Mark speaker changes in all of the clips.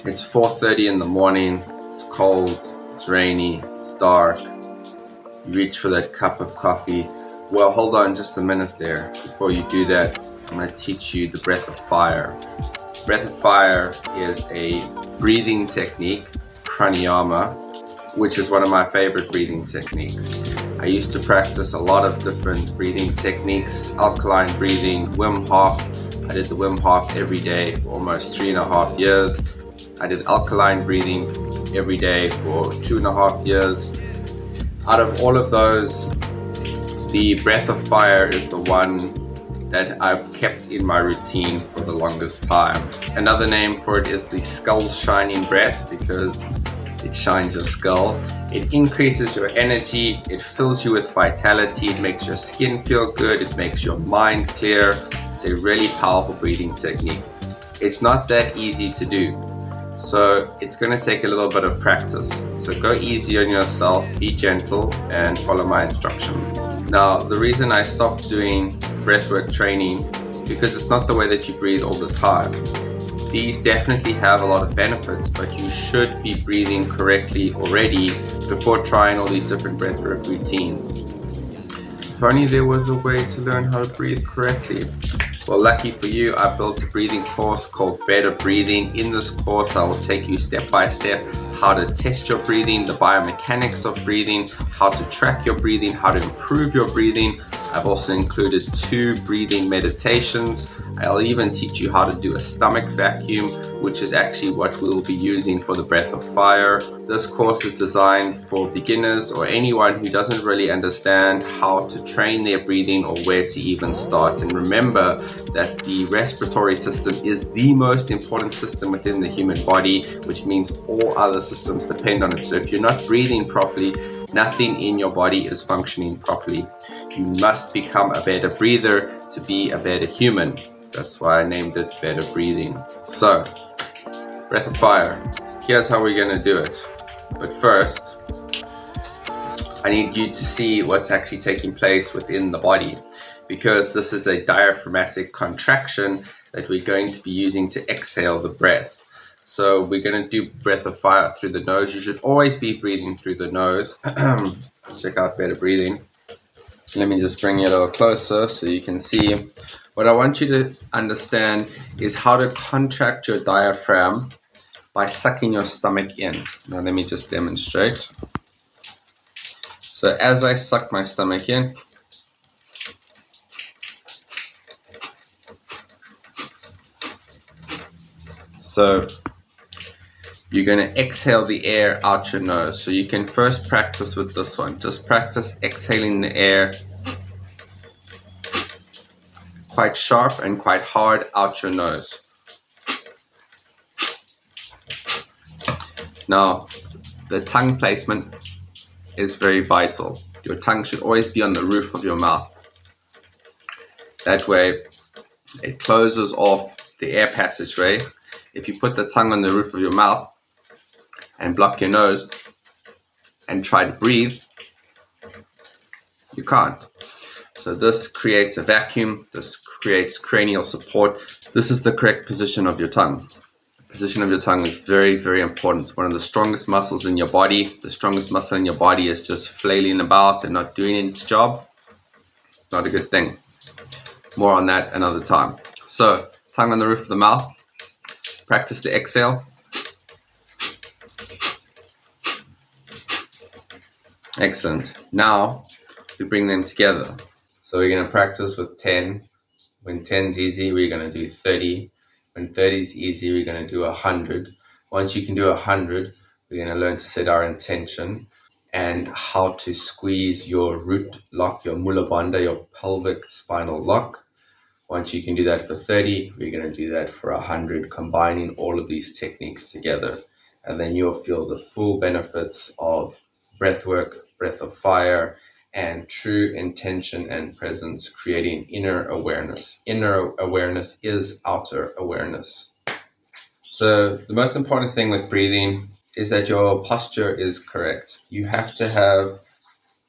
Speaker 1: It's 4:30 in the morning, it's cold, it's rainy, it's dark. You reach for that cup of coffee. Well, hold on just a minute there. Before you do that, I'm going to teach you the breath of fire. Breath of fire is a breathing technique, pranayama, which is one of my favorite breathing techniques. I used to practice a lot of different breathing techniques, alkaline breathing, Wim Hof. I did the Wim Hof every day for almost 3.5 years. I did alkaline breathing every day for 2.5 years. Out of all of those, the breath of fire is the one that I've kept in my routine for the longest time. Another name for it is the skull shining breath, because it shines your skull. It increases your energy, it fills you with vitality, it makes your skin feel good, it makes your mind clear. It's a really powerful breathing technique. It's not that easy to do, so it's going to take a little bit of practice. So go easy on yourself, be gentle, and follow my instructions. Now, the reason I stopped doing breathwork training, because it's not the way that you breathe all the time. These definitely have a lot of benefits, but you should be breathing correctly already before trying all these different breathwork routines. If only there was a way to learn how to breathe correctly. Well, lucky for you, I built a breathing course called Better Breathing. In this course, I will take you step by step how to test your breathing, the biomechanics of breathing, how to track your breathing, how to improve your breathing. I've also included 2 breathing meditations. I'll even teach you how to do a stomach vacuum, which is actually what we'll be using for the breath of fire. This course is designed for beginners or anyone who doesn't really understand how to train their breathing or where to even start. And remember that the respiratory system is the most important system within the human body, which means all other systems depend on it. So if you're not breathing properly, nothing in your body is functioning properly. You must become a better breather to be a better human. That's why I named it Better Breathing. So, breath of fire. Here's how we're going to do it. But first, I need you to see what's actually taking place within the body, because this is a diaphragmatic contraction that we're going to be using to exhale the breath. So we're going to do breath of fire through the nose. You should always be breathing through the nose. Check out Better Breathing. Let me just bring it a little closer so you can see. What I want you to understand is how to contract your diaphragm by sucking your stomach in. Now let me just demonstrate. So as I suck my stomach in, so you're going to exhale the air out your nose. So you can first practice with this one. Just practice exhaling the air quite sharp and quite hard out your nose. Now, the tongue placement is very vital. Your tongue should always be on the roof of your mouth. That way, it closes off the air passageway. If you put the tongue on the roof of your mouth and block your nose and try to breathe, you can't. So this creates a vacuum, this creates cranial support. This is the correct position of your tongue. The position of your tongue is very, very important. It's one of the strongest muscles in your body. The strongest muscle in your body is just flailing about and not doing its job. Not a good thing. More on that another time. So, tongue on the roof of the mouth. Practice the exhale. Excellent. Now, we bring them together. So we're going to practice with 10. When 10's easy, we're going to do 30. When 30's easy, we're going to do 100. Once you can do 100, we're going to learn to set our intention and how to squeeze your root lock, your mula bandha, your pelvic spinal lock. Once you can do that for 30, we're going to do that for 100, combining all of these techniques together. And then you'll feel the full benefits of breathwork, breath of fire, and true intention and presence, creating inner awareness. Inner awareness is outer awareness. So the most important thing with breathing is that your posture is correct. You have to have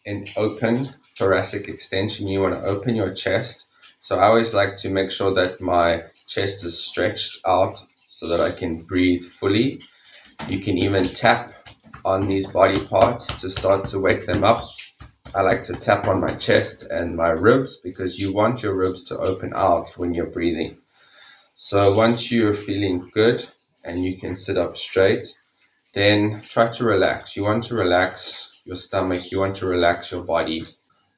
Speaker 1: an open thoracic extension. You want to open your chest. So I always like to make sure that my chest is stretched out so that I can breathe fully. You can even tap on these body parts to start to wake them up. I like to tap on my chest and my ribs because you want your ribs to open out when you're breathing. So once you're feeling good and you can sit up straight, then try to relax. You want to relax your stomach, you want to relax your body.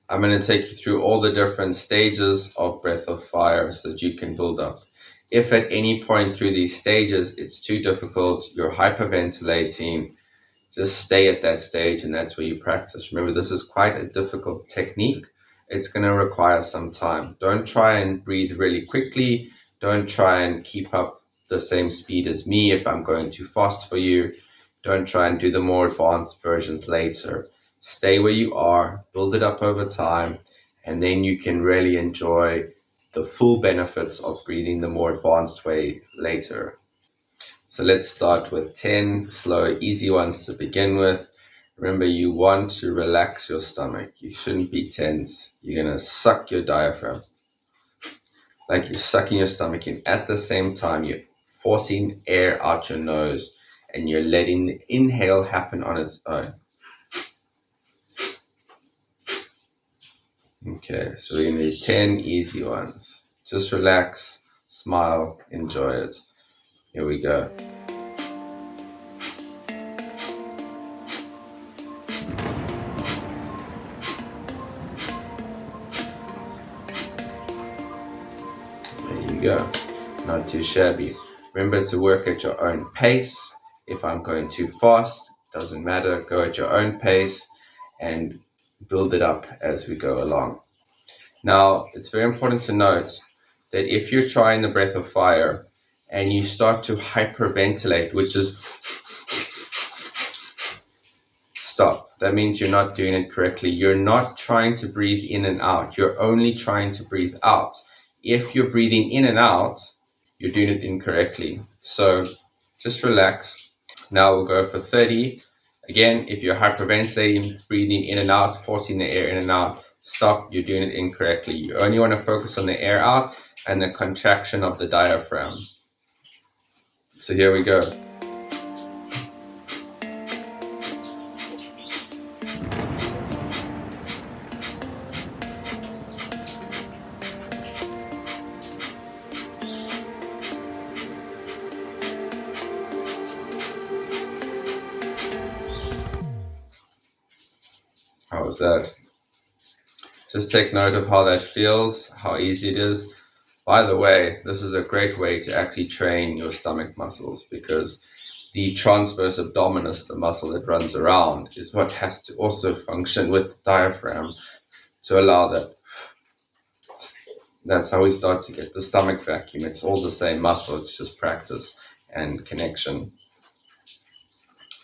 Speaker 1: I'm going to take you through all the different stages of breath of fire so that you can build up. If at any point through these stages it's too difficult, you're hyperventilating, just stay at that stage, and that's where you practice. Remember, this is quite a difficult technique. It's going to require some time. Don't try and breathe really quickly. Don't try and keep up the same speed as me if I'm going too fast for you. Don't try and do the more advanced versions later. Stay where you are, build it up over time, and then you can really enjoy the full benefits of breathing the more advanced way later. So let's start with 10 slow, easy ones to begin with. Remember, you want to relax your stomach. You shouldn't be tense. You're going to suck your diaphragm. Like you're sucking your stomach in. At the same time, you're forcing air out your nose and you're letting the inhale happen on its own. Okay, so we're going to do 10 easy ones. Just relax, smile, enjoy it. Here we go. There you go. Not too shabby. Remember to work at your own pace. If I'm going too fast, doesn't matter. Go at your own pace and build it up as we go along. Now, it's very important to note that if you're trying the breath of fire and you start to hyperventilate, which is stop. That means you're not doing it correctly. You're not trying to breathe in and out. You're only trying to breathe out. If you're breathing in and out, you're doing it incorrectly. So just relax. Now we'll go for 30. Again, if you're hyperventilating, breathing in and out, forcing the air in and out, stop, you're doing it incorrectly. You only want to focus on the air out and the contraction of the diaphragm. So here we go. How was that? Just take note of how that feels, how easy it is. By the way, this is a great way to actually train your stomach muscles because the transverse abdominis, the muscle that runs around, is what has to also function with diaphragm to allow that. That's how we start to get the stomach vacuum. It's all the same muscle, it's just practice and connection.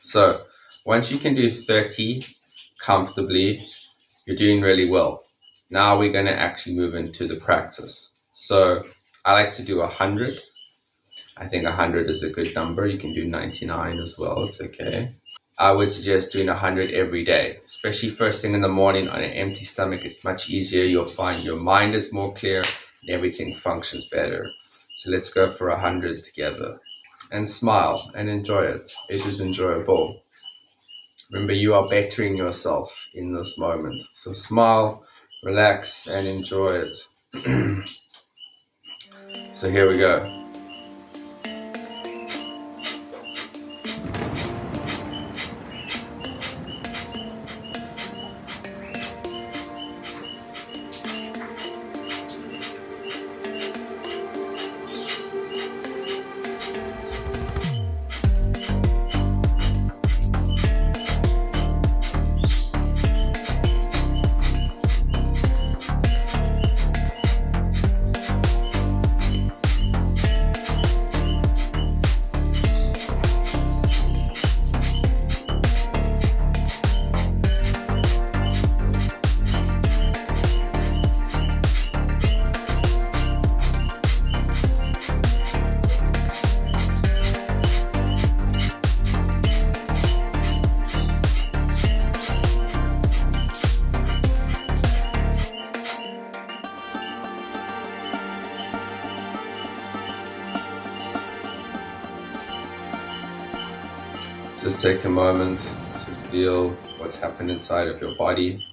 Speaker 1: So once you can do 30 comfortably, you're doing really well. Now we're going to actually move into the practice. So I like to do 100. I think 100 is a good number. You can do 99 as well. It's okay. I would suggest doing 100 every day, especially first thing in the morning on an empty stomach. It's much easier. You'll find your mind is more clear and everything functions better. So let's go for 100 together and smile and enjoy it. It is enjoyable. Remember, you are bettering yourself in this moment. So smile, relax, and enjoy it. So here we go. Just take a moment to feel what's happened inside of your body.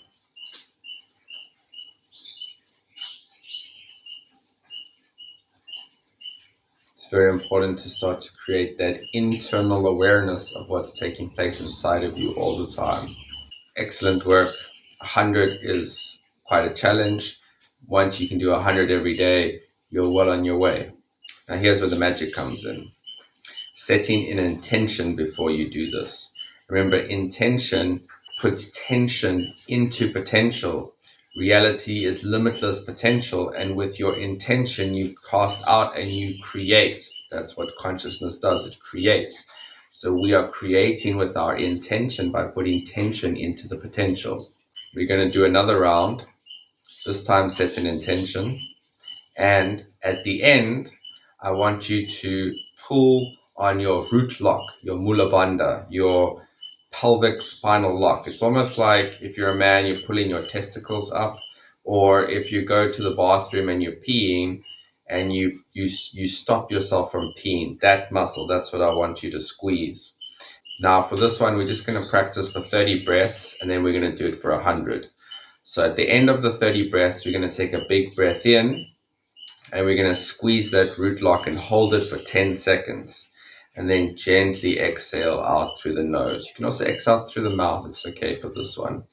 Speaker 1: It's very important to start to create that internal awareness of what's taking place inside of you all the time. Excellent work. 100 is quite a challenge. Once you can do 100 every day, you're well on your way. Now here's where the magic comes in. Setting an intention before you do this. Remember, intention puts tension into potential. Reality is limitless potential, and with your intention, you cast out and you create. That's what consciousness does, it creates. So we are creating with our intention by putting tension into the potential. We're going to do another round, this time set an intention. And at the end, I want you to pull on your root lock, your mula bandha, your pelvic spinal lock. It's almost like if you're a man, you're pulling your testicles up, or if you go to the bathroom and you're peeing and you stop yourself from peeing. That muscle, that's what I want you to squeeze. Now for this one, we're just going to practice for 30 breaths, and then we're going to do it for 100. So at the end of the 30 breaths, we're going to take a big breath in, and we're going to squeeze that root lock and hold it for 10 seconds. And then gently exhale out through the nose. You can also exhale through the mouth. It's okay for this one.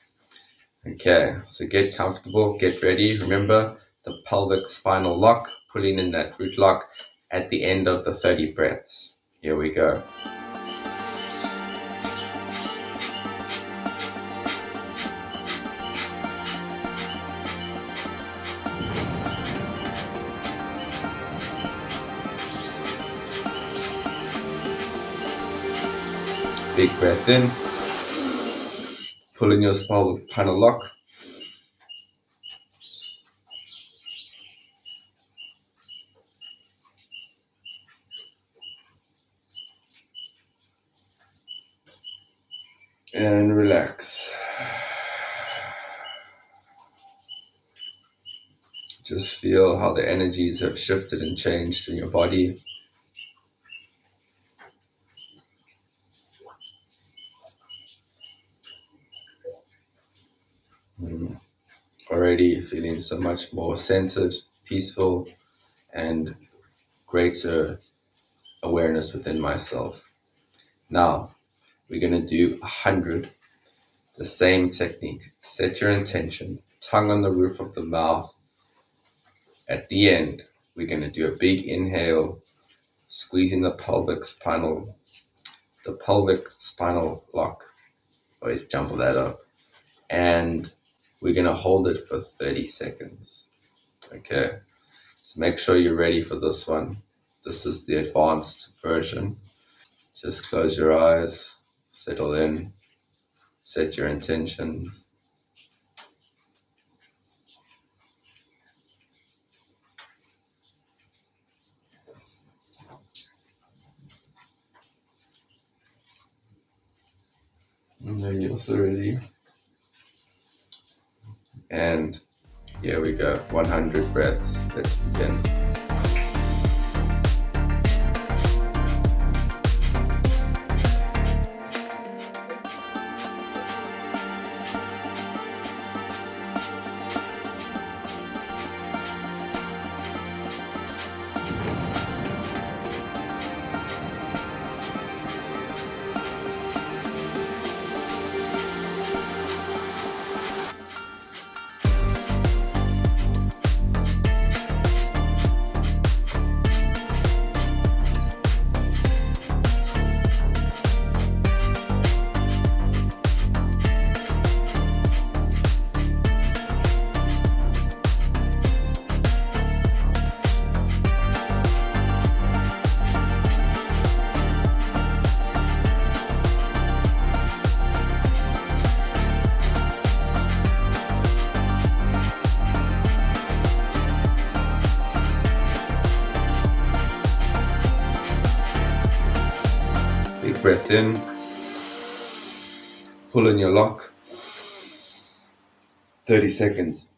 Speaker 1: Okay, so get comfortable, get ready. Remember the pelvic spinal lock, pulling in that root lock at the end of the 30 breaths. Here we go. Big breath in. Pull in your spinal lock. And relax. Just feel how the energies have shifted and changed in your body. Already feeling so much more centered, peaceful, and greater awareness within myself. Now, we're going to do 100, the same technique. Set your intention, tongue on the roof of the mouth. At the end, we're going to do a big inhale, squeezing the pelvic spinal lock. Always jumble that up. And we're going to hold it for 30 seconds. Okay, so make sure you're ready for this one. This is the advanced version. Just close your eyes, settle in, set your intention. And then you're also ready. And here we go, 100 breaths. Let's begin. Big breath in, pull in your lock, 30 seconds.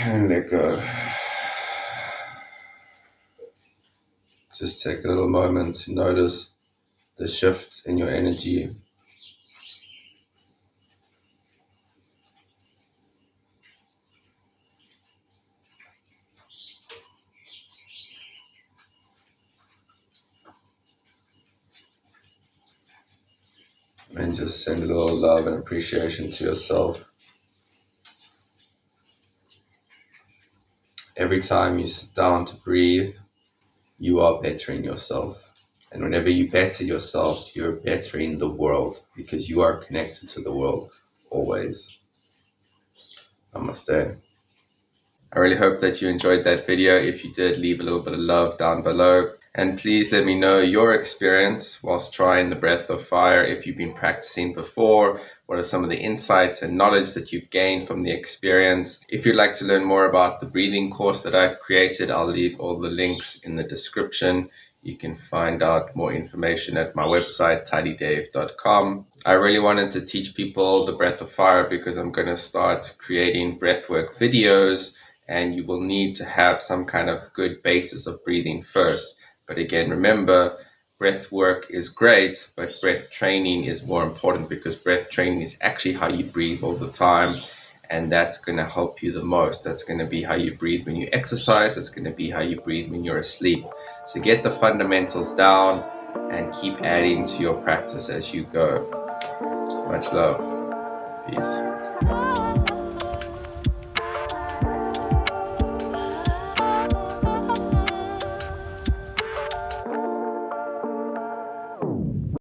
Speaker 1: And let go. Just take a little moment to notice the shifts in your energy. And just send a little love and appreciation to yourself. Every time you sit down to breathe, you are bettering yourself. And whenever you better yourself, you're bettering the world because you are connected to the world always. Namaste. I really hope that you enjoyed that video. If you did, leave a little bit of love down below. And please let me know your experience whilst trying the breath of fire. If you've been practicing before, what are some of the insights and knowledge that you've gained from the experience? If you'd like to learn more about the breathing course that I've created, I'll leave all the links in the description. You can find out more information at my website, tidydave.com. I really wanted to teach people the breath of fire because I'm going to start creating breathwork videos, and you will need to have some kind of good basis of breathing first. But again, remember, breath work is great, but breath training is more important because breath training is actually how you breathe all the time. And that's going to help you the most. That's going to be how you breathe when you exercise. That's going to be how you breathe when you're asleep. So get the fundamentals down and keep adding to your practice as you go. Much love. Peace.